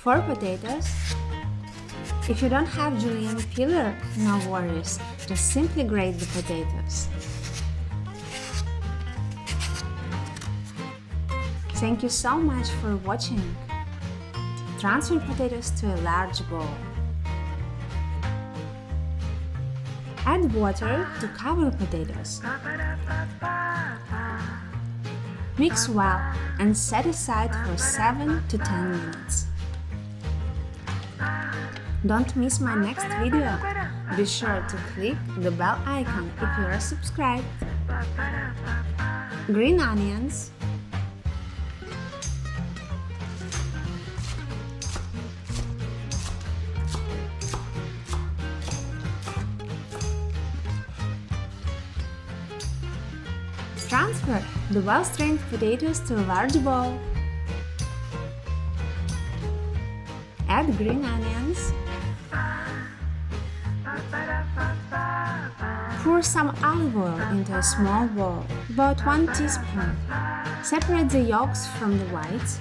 4 potatoes. If you don't have julienne peeler, no worries, just simply grate the potatoes. Thank you so much for watching. Transfer potatoes to a large bowl. Add water to cover potatoes. Mix well and set aside for 7 to 10 minutes. Don't miss my next video. Be sure to click the bell icon if you are subscribed. Green onions, transfer the well-strained potatoes to a large bowl. Add green onions. Pour some olive oil into a small bowl, about 1 teaspoon. Separate the yolks from the whites.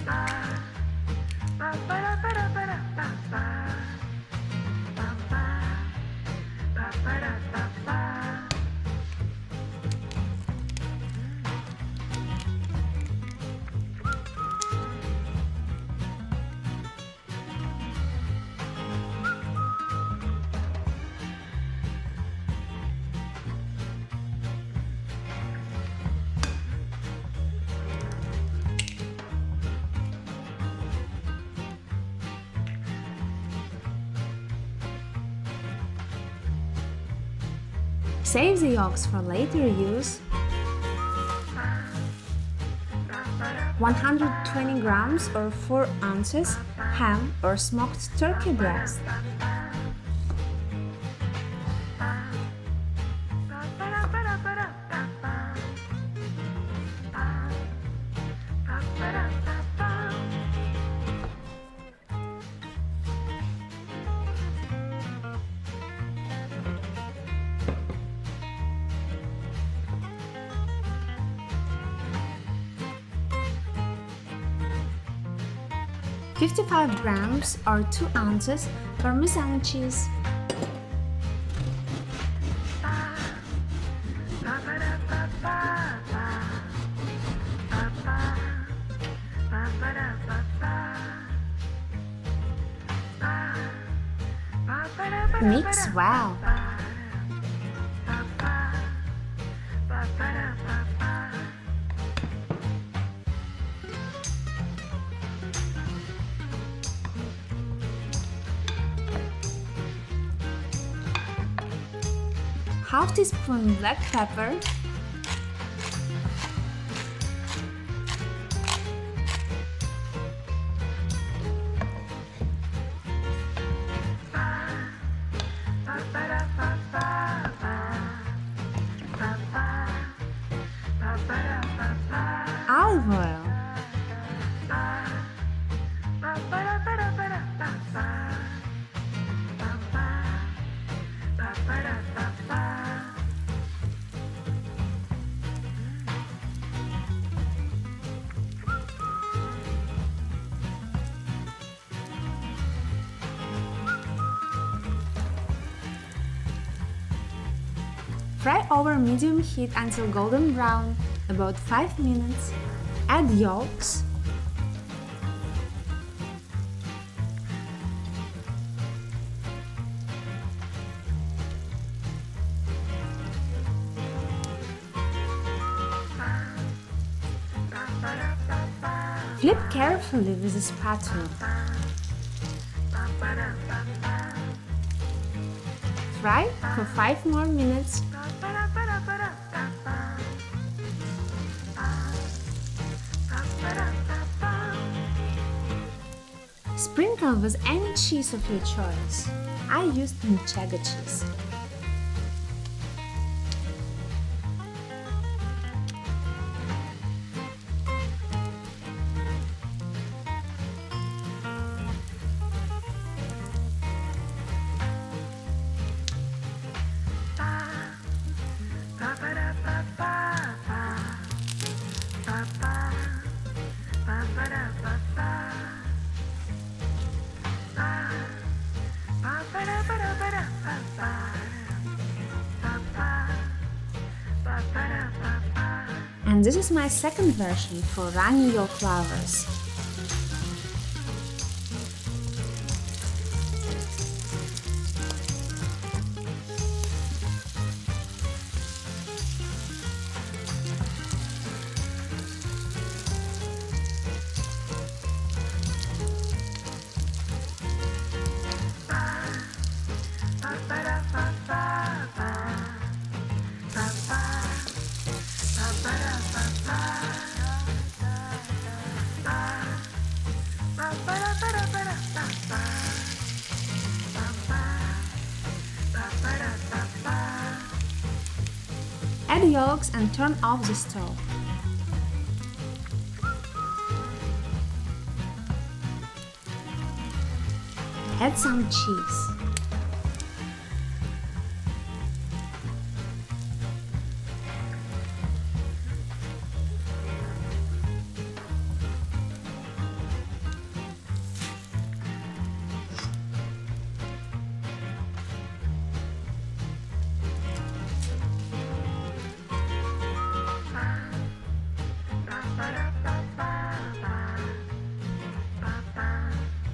Save the yolks for later use. 120 grams or 4 ounces ham or smoked turkey breast. $55 grams or 2 ounces Parmesan cheese. Mix well. Half teaspoon black pepper, olive oil, fry over medium heat until golden brown, about 5 minutes. Add yolks. Flip carefully with a spatula. Fry for 5 more minutes. Sprinkle with any cheese of your choice. I used cheddar cheese. And this is my second version for runny yolk lovers. Add yolks and turn off the stove. Add some cheese.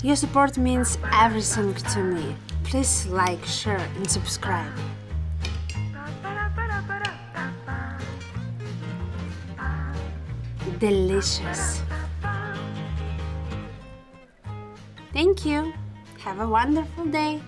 Your support means everything to me. Please like, share and subscribe. Delicious. Thank you. Have a wonderful day.